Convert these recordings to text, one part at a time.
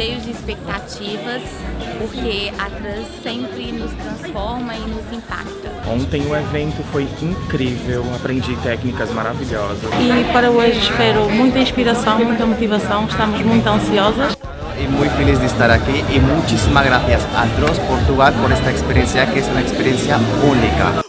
cheios de expectativas, porque a Truss sempre nos transforma e nos impacta. Ontem o evento foi incrível, aprendi técnicas maravilhosas. E para hoje espero muita inspiração, muita motivação, estamos muito ansiosas. Y muy feliz de estar aquí y muchísimas gracias a TRUSS Portugal por esta experiencia que es una experiencia única.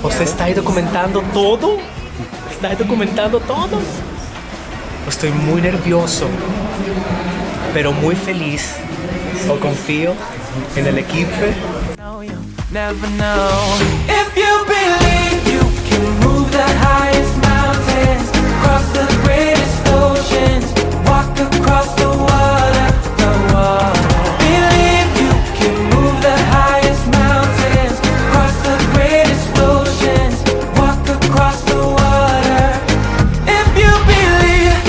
¿Você está aí documentando todo? ¿Está aí documentando todo? Estoy muy nervioso, pero muy feliz. Yo confío en el equipo. Never know if you believe you can move the highest mountains, cross the greatest oceans, walk across the water, the water. Believe you can move the highest mountains, cross the greatest oceans, walk across the water. If you believe.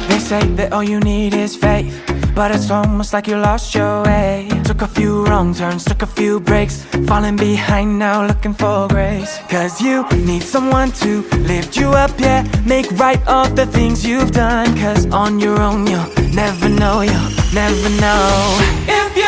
They say that all you need is faith, but it's almost like you lost your way. Took a few wrong turns, took a few breaks, falling behind now looking for grace. Cause you need someone to lift you up, yeah, make right all the things you've done. Cause on your own you'll never know, you'll never know. If you